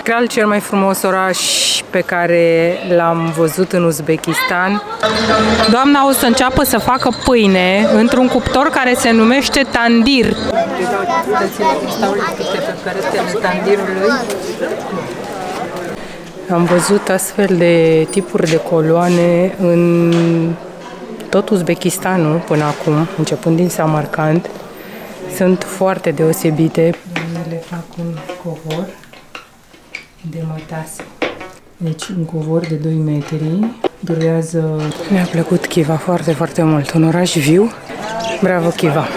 Baikal, cel mai frumos oraș pe care l-am văzut în Uzbekistan. Doamna o să înceapă să facă pâine într-un cuptor care se numește tandir. Am văzut astfel de tipuri de coloane în tot Uzbekistanul până acum, începând din Samarkand. Sunt foarte deosebite. Le fac un covor de mătase. Deci un covor de 2 metri. Durează... Mi-a plăcut Khiva foarte, foarte mult. Un oraș viu. Bravo, Khiva!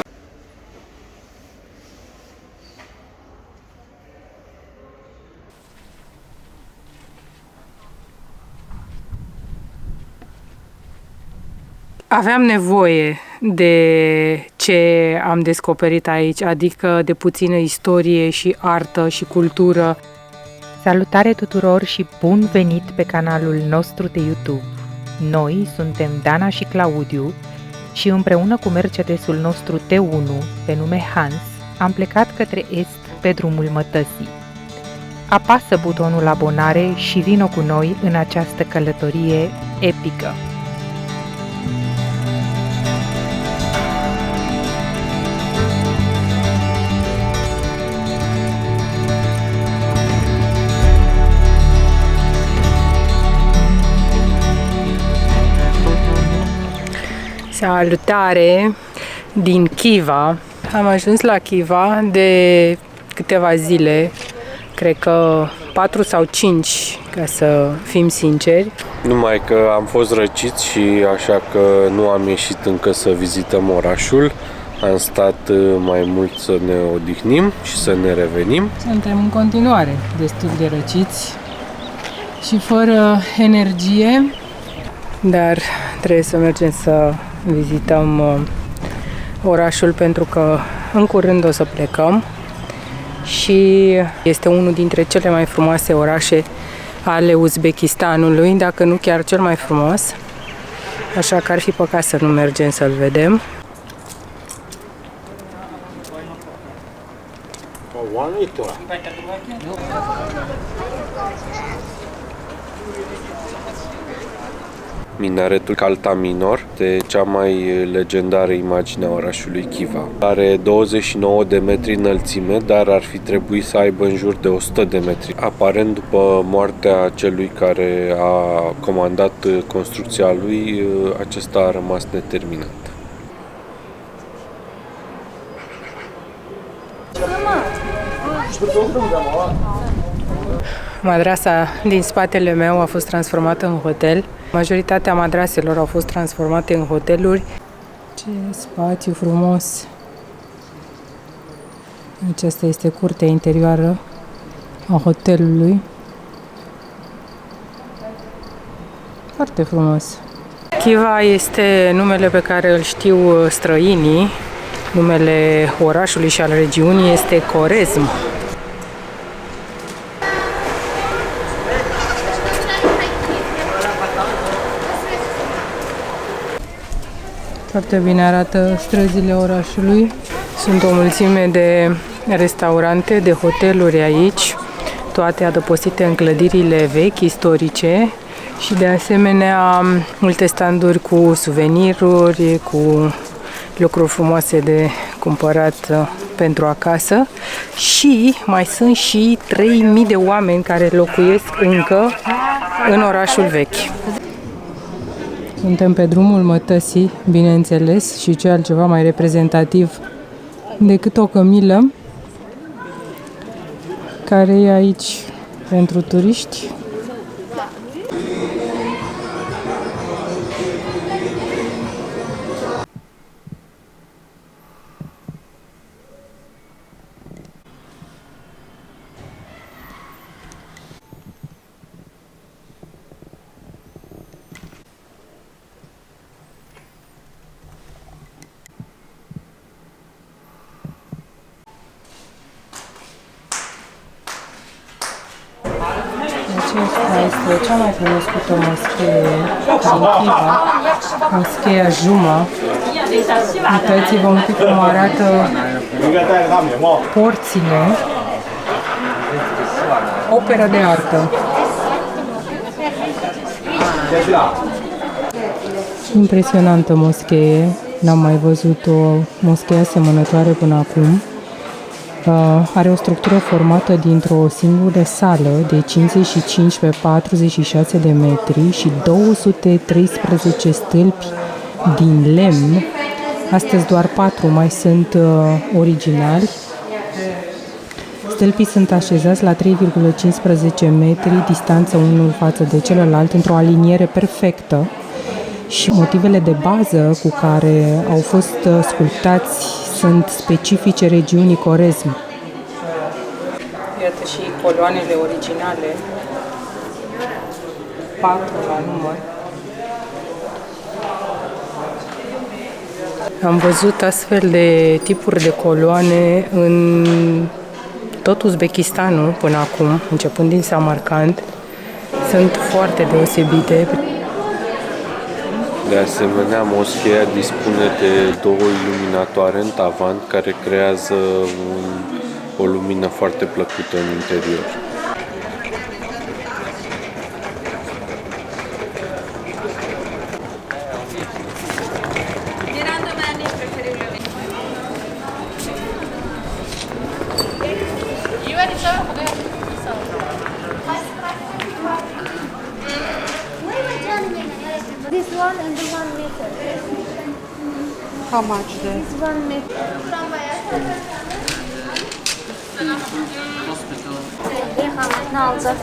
Aveam nevoie de ce am descoperit aici, adică de puțină istorie și artă și cultură. Salutare tuturor și bun venit pe canalul nostru de YouTube. Noi suntem Dana și Claudiu și împreună cu Mercedesul nostru T1, pe nume Hans, am plecat către est pe drumul mătăsii. Apasă butonul abonare și vino cu noi în această călătorie epică. Salutare din Khiva. Am ajuns la Khiva de câteva zile, cred că 4 sau 5, ca să fim sinceri. Numai că am fost răciți și așa că nu am ieșit încă să vizităm orașul. Am stat mai mult să ne odihnim și să ne revenim. Suntem în continuare destul de răciți și fără energie, dar trebuie să mergem să vizităm orașul pentru că în curând o să plecăm și este unul dintre cele mai frumoase orașe ale Uzbekistanului, dacă nu chiar cel mai frumos, așa că ar fi păcat să nu mergem să-l vedem. Minaretul Kalta Minor este cea mai legendară imagine a orașului Khiva. Are 29 de metri înălțime, dar ar fi trebuit să aibă în jur de 100 de metri. Aparent, după moartea celui care a comandat construcția lui, acesta a rămas neterminat. Madrasa din spatele meu a fost transformată în hotel. Majoritatea madraselor au fost transformate în hoteluri. Ce spațiu frumos! Aceasta este curtea interioară a hotelului. Foarte frumos! Khiva este numele pe care îl știu străinii. Numele orașului și al regiunii este Khorezm. Foarte bine arată străzile orașului. Sunt o mulțime de restaurante, de hoteluri aici, toate adăposite în clădirile vechi, istorice și de asemenea multe standuri cu suveniruri, cu lucruri frumoase de cumpărat pentru acasă și mai sunt și 3000 de oameni care locuiesc încă în orașul vechi. Suntem pe drumul mătăsii, bineînțeles, și ce altceva mai reprezentativ decât o cămilă care e aici pentru turiști. Aceasta este cea mai cunoscută moschee din Khiva, moscheea Juma. Uitați-vă un pic cum arată porțile. Operă de artă. Impresionantă moschee. N-am mai văzut o moschee asemănătoare până acum. Are o structură formată dintr-o singură sală de 55 pe 46 de metri și 213 stâlpi din lemn. Astăzi doar 4 mai sunt originali. Stâlpii sunt așezați la 3,15 metri distanță unul față de celălalt într-o aliniere perfectă și motivele de bază cu care au fost sculptați sunt specifice regiunii Corezm. Iată și coloanele originale, 4 la număr. Am văzut astfel de tipuri de coloane în tot Uzbekistanul până acum, începând din Samarkand. Sunt foarte deosebite. De asemenea, moscheea dispune de 2 iluminatoare în tavan care creează o lumină foarte plăcută în interior. This one and the 1 meter. How much there? This 1 meter. Ne alacak?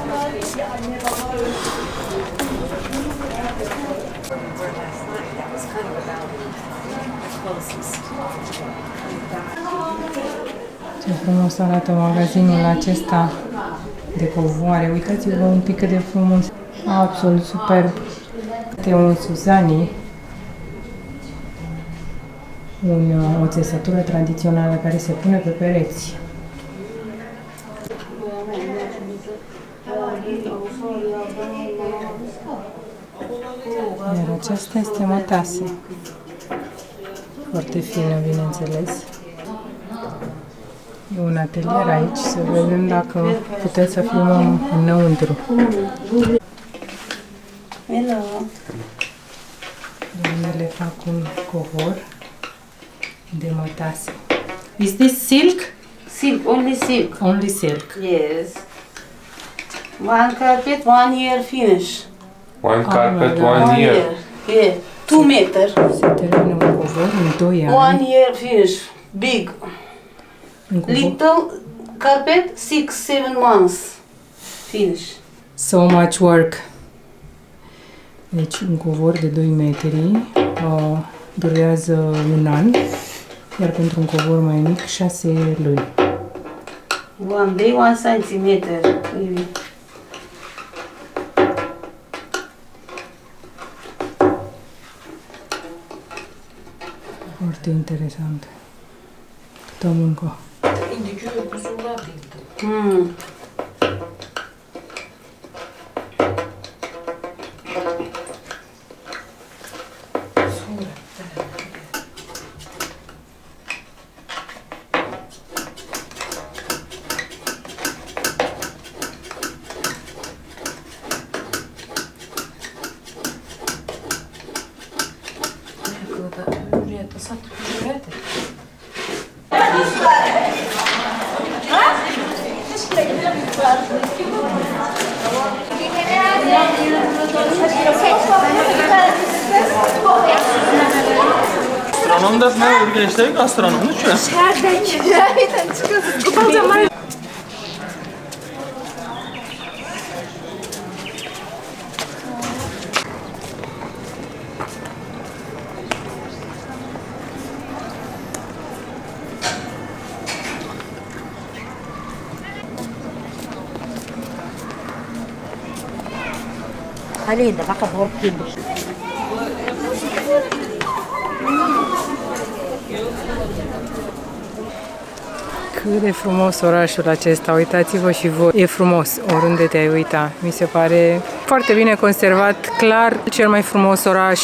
Ce frumos arată magazinul acesta de covoare. Uitați-vă un pic cât de frumos. Absolut superb. Este un Suzani, o țesătură tradițională care se pune pe pereți. Iar aceasta este mătase. Foarte fină, bineînțeles. E un atelier aici, să vedem dacă putem să filmăm înăuntru. Hello. Doamnele fac un covor de mătase. Is this silk? Silk, only silk. Only silk. Yes. 1 carpet, 1 year finish. One carpet, la, la. 1 year. Yeah. 2 meter. Se termină un covor în 2 ani. 1 year finish. Big. Un covor. Little carpet, 6-7 months. Finish. So much work. Deci un covor de 2 metri durează un an, iar pentru un covor mai mic 6 luni. 1 day, 1 centimeter. Maybe. Foarte interesant. Câtă muncă. Mm. Astronom da jsme určitě astronom, no čo? Halil de baka borkin. Cât de frumos orașul acesta, uitați-vă și voi. E frumos, oriunde te-ai uita. Mi se pare foarte bine conservat, clar cel mai frumos oraș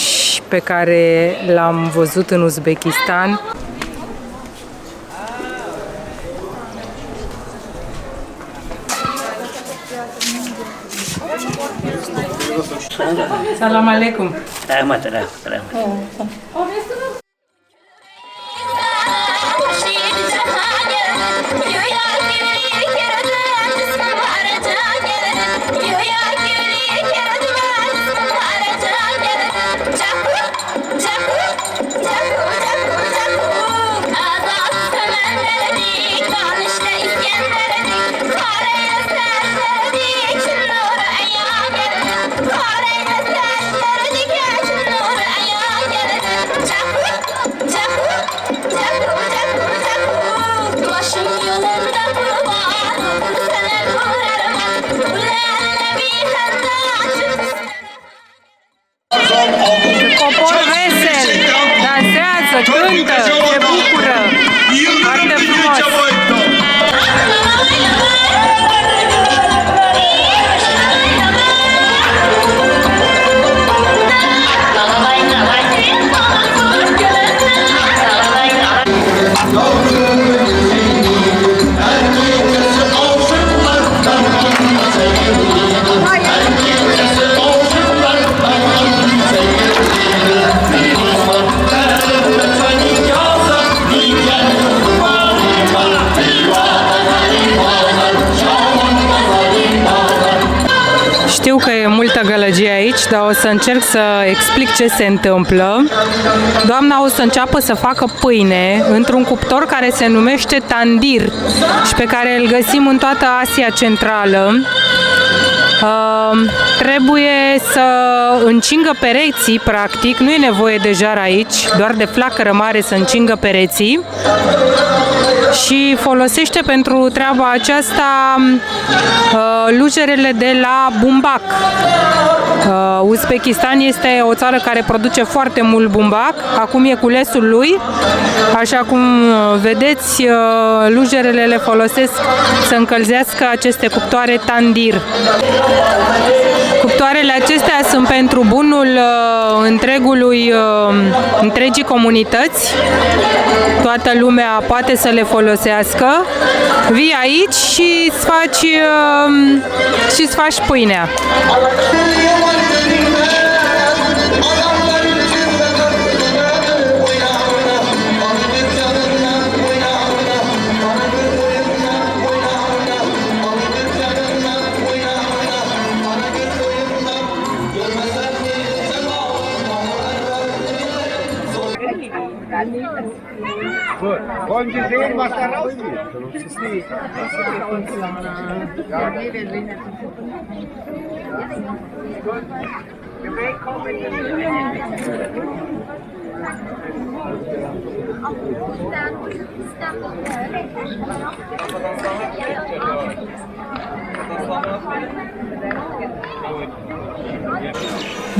pe care l-am văzut în Uzbekistan. Salam alaikum. Rahmat. Popor vesel, dansează, cântă, se bucură. Foarte frumos. Știu că e multă gălăgie aici, dar o să încerc să explic ce se întâmplă. Doamna o să înceapă să facă pâine într-un cuptor care se numește tandir și pe care îl găsim în toată Asia Centrală. Trebuie să încingă pereții, practic, nu e nevoie de jar aici, doar de flacără mare să încingă pereții. Și folosește pentru treaba aceasta lujerele de la bumbac. Uzbekistan este o țară care produce foarte mult bumbac, acum e culesul lui, așa cum vedeți, lujerele le folosesc să încălzească aceste cuptoare tandir. Cuptoarele acestea sunt pentru bunul întregii comunități. Toată lumea poate să le folosească. Vii aici și îți faci pâinea. Wollen Sie sehen, was da rausgeht?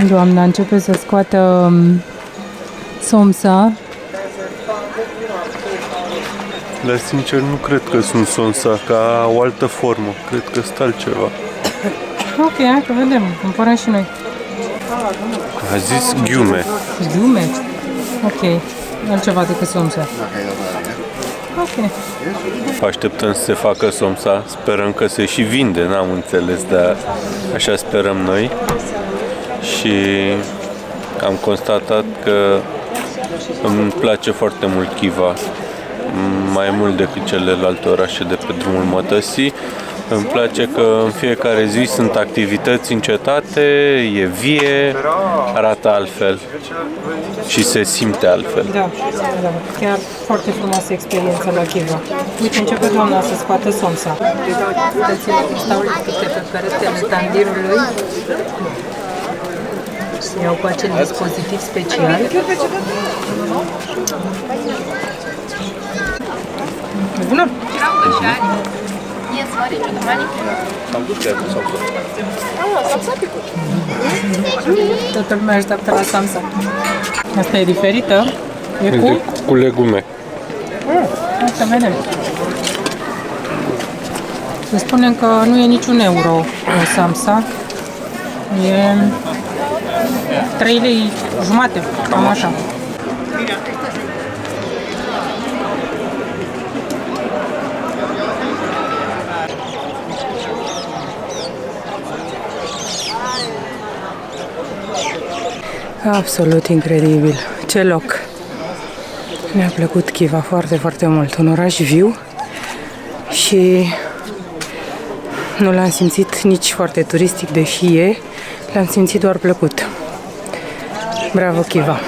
Doamna începe să scoată somsa. Dar sincer nu cred că sunt sonsa, ca o altă formă. Cred că sunt altceva. Ok, hai că vedem, cumpărăm și noi. A zis ghiume. Ghiume? Ok, altceva decât somsa. Ok. Așteptăm să se facă somsa, sperăm că se și vinde, n-am înțeles, dar așa sperăm noi. Și am constatat că îmi place foarte mult Khiva, mai mult decât celelalte orașe de pe drumul mătăsii. Îmi place că în fiecare zi sunt activități încetate, e vie, arată altfel și se simte altfel. Da, chiar foarte frumoasă experiență la Khiva. Uite, începe doamna să scoată somsa. Stau câte pe peretele tandirului. Iau cu acel dispozitiv special. E bună? Toată lumea așteaptă la samsa. Asta e diferită. E cu legume. Să vedem. Să spunem că nu e niciun euro în samsa. E 3 lei jumate, cam așa. Absolut incredibil. Ce loc! Mi-a plăcut Khiva foarte, foarte mult. Un oraș viu și nu l-am simțit nici foarte turistic, deși e. L-am simțit doar plăcut. Bravo, Khiva!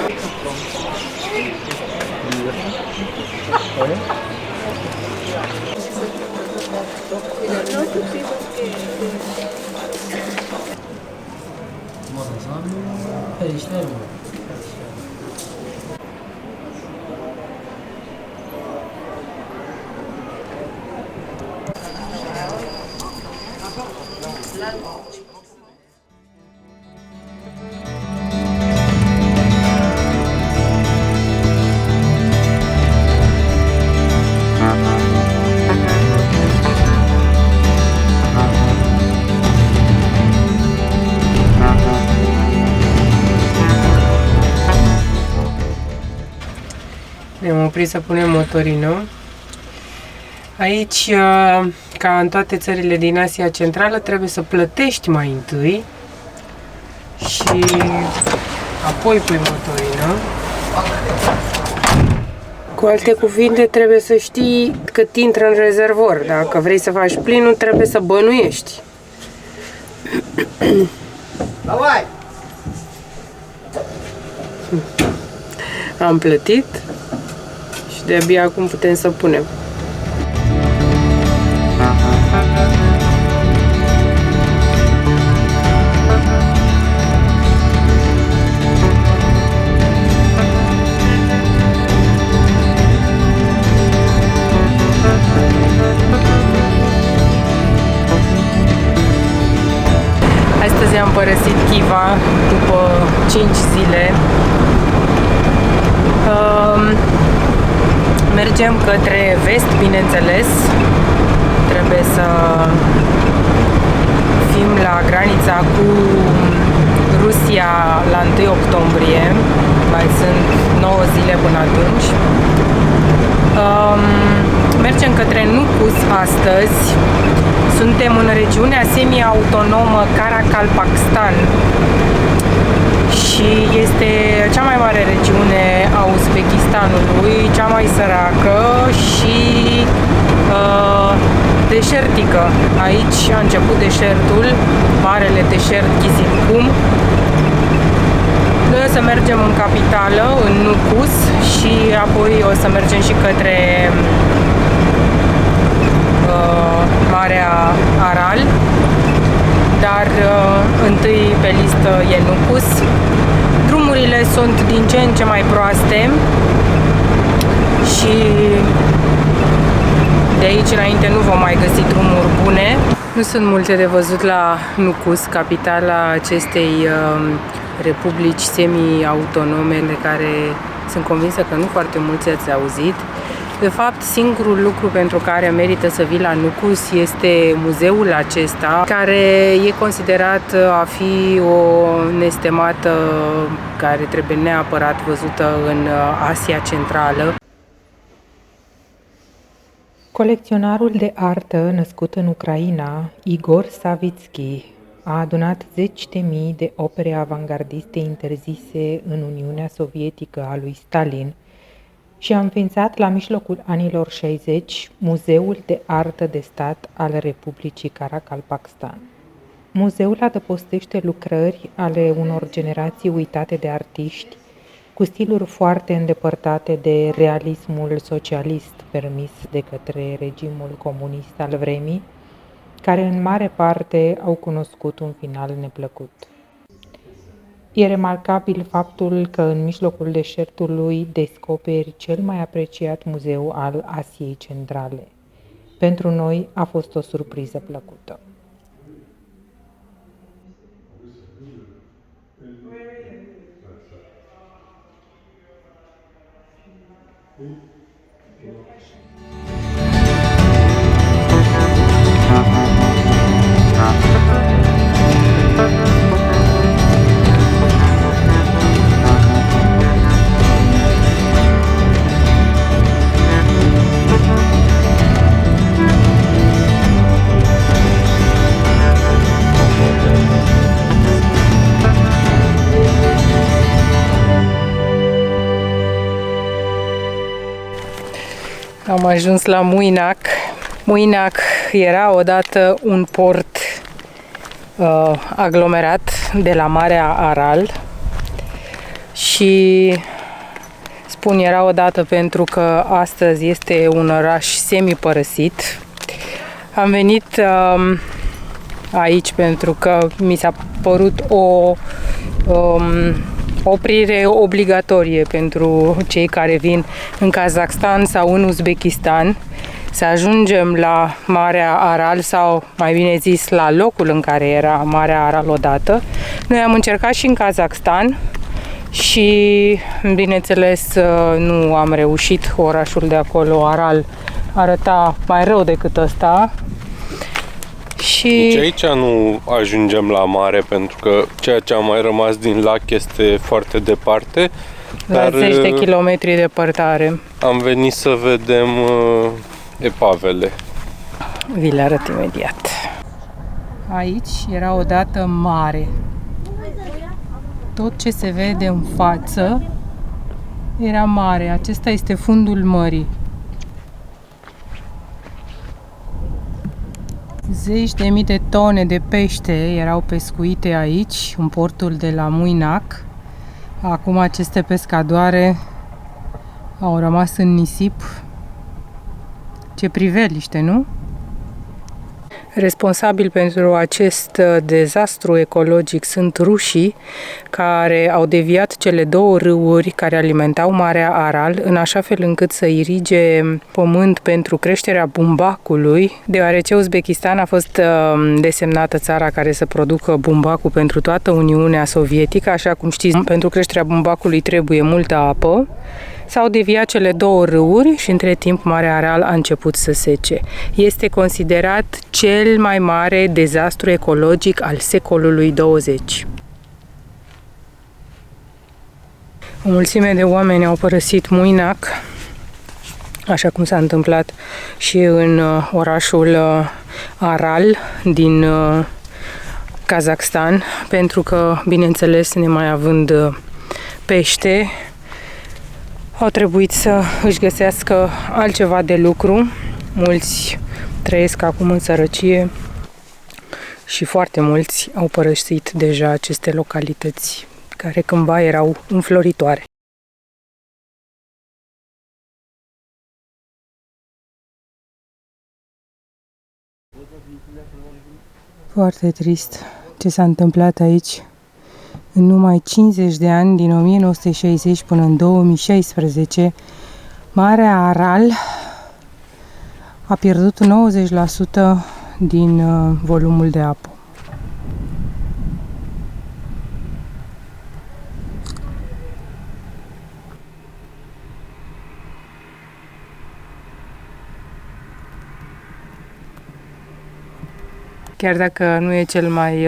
Ne-am oprit să punem motorină. Aici, ca în toate țările din Asia Centrală, trebuie să plătești mai întâi și apoi pui motorină. Cu alte cuvinte, trebuie să știi cât intră în rezervor. Dacă vrei să faci plinul, trebuie să bănuiești. Am plătit și de-abia acum putem să punem. Astăzi am părăsit Khiva după 5 zile. Mergem către vest, bineînțeles. Trebuie să fim la granița cu Rusia la 1 octombrie. Mai sunt 9 zile până atunci. Mergem către Nukus astăzi. Suntem în regiunea semi-autonomă Karakalpakstan și este cea mai mare regiune a Uzbekistanului, cea mai săracă și deșertică. Aici a început deșertul, marele deșert Kizilkum. Noi o să mergem în capitală, în Nukus, și apoi o să mergem și către Marea Aral, dar întâi pe listă e Nukus. Drumurile sunt din ce în ce mai proaste și de aici înainte nu vom mai găsi drumuri bune. Nu sunt multe de văzut la Nukus, capitala acestei republici semi-autonome de care sunt convinsă că nu foarte mulți ați auzit. De fapt, singurul lucru pentru care merită să vii la Nukus este muzeul acesta, care e considerat a fi o nestemată care trebuie neapărat văzută în Asia Centrală. Colecționarul de artă născut în Ucraina, Igor Savitski, a adunat 10.000 de opere avangardiste interzise în Uniunea Sovietică a lui Stalin și a înființat la mijlocul anilor 60 Muzeul de Artă de Stat al Republicii Karakalpakstan. Muzeul adăpostește lucrări ale unor generații uitate de artiști, cu stiluri foarte îndepărtate de realismul socialist permis de către regimul comunist al vremii, care în mare parte au cunoscut un final neplăcut. E remarcabil faptul că în mijlocul deșertului descoperi cel mai apreciat muzeu al Asiei Centrale. Pentru noi a fost o surpriză plăcută. Am ajuns la Muinac. Muinac era odată un port aglomerat de la Marea Aral și spun era odată pentru că astăzi este un oraș semi-părăsit. Am venit aici pentru că mi s-a părut o oprire obligatorie pentru cei care vin în Kazakhstan sau în Uzbekistan să ajungem la Marea Aral sau mai bine zis la locul în care era Marea Aral odată. Noi am încercat și în Kazakhstan și bineînțeles nu am reușit. Orașul de acolo, Aral, arăta mai rău decât ăsta. Și nici aici nu ajungem la mare pentru că ceea ce a mai rămas din lac este foarte departe. La 10 de kilometri departare. Am venit să vedem epavele. Vi le arăt imediat. Aici era odată mare. Tot ce se vede în față era mare. Acesta este fundul mării. Zeci de mii de tone de pește erau pescuite aici, în portul de la Muinac. Acum aceste pescadoare au rămas în nisip. Ce priveliște, nu? Responsabili pentru acest dezastru ecologic sunt rușii, care au deviat cele două râuri care alimentau Marea Aral în așa fel încât să irige pământ pentru creșterea bumbacului, deoarece Uzbekistan a fost desemnată țara care să producă bumbacul pentru toată Uniunea Sovietică. Așa cum știți, pentru creșterea bumbacului trebuie multă apă. S-au deviat cele două râuri și între timp Marea Aral a început să sece. Este considerat cel mai mare dezastru ecologic al secolului 20. O mulțime de oameni au părăsit Muinac, așa cum s-a întâmplat și în orașul Aral din Kazakhstan, pentru că, bineînțeles, nemai având pește, au trebuit să își găsească altceva de lucru. Mulți trăiesc acum în sărăcie și foarte mulți au părăsit deja aceste localități care cândva erau înfloritoare. Foarte trist ce s-a întâmplat aici. În numai 50 de ani, din 1960 până în 2016, Marea Aral a pierdut 90% din volumul de apă. Chiar dacă nu e cel mai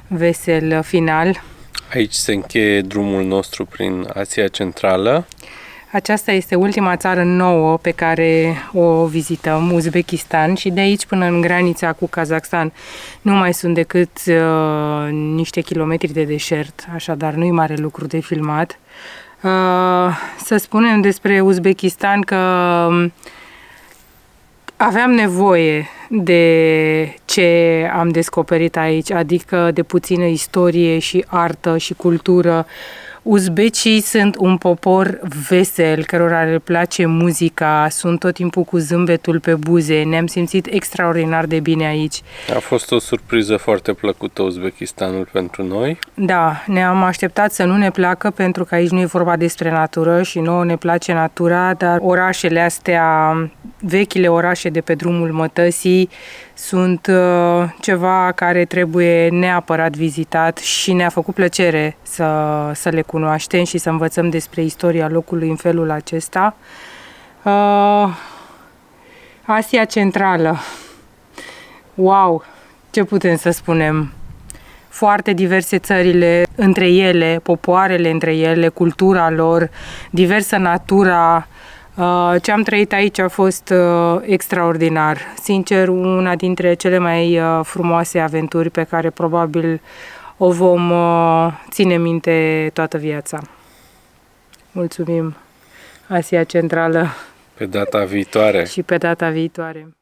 vesel final, Aici se încheie drumul nostru prin Asia Centrală. aceasta este ultima țară nouă pe care o vizităm, Uzbekistan, și de aici până în granița cu Kazakhstan nu mai sunt decât niște kilometri de deșert, așadar nu-i mare lucru de filmat. Să spunem despre Uzbekistan că aveam nevoie de ce am descoperit aici, adică de puțină istorie și artă și cultură. Uzbecii sunt un popor vesel, cărora le place muzica, sunt tot timpul cu zâmbetul pe buze, ne-am simțit extraordinar de bine aici. A fost o surpriză foarte plăcută Uzbekistanul pentru noi. Da, ne-am așteptat să nu ne placă pentru că aici nu e vorba despre natură și nouă ne place natura, dar orașele astea, vechile orașe de pe drumul mătăsii, sunt ceva care trebuie neapărat vizitat și ne-a făcut plăcere să le cunoaștem și să învățăm despre istoria locului în felul acesta. Asia Centrală. Wow! Ce putem să spunem? Foarte diverse țările între ele, popoarele între ele, cultura lor, diversă natura. Ce am trăit aici a fost extraordinar. Sincer, una dintre cele mai frumoase aventuri pe care probabil o vom ține minte toată viața. Mulțumim, Asia Centrală, Pe data viitoare. Și pe data viitoare.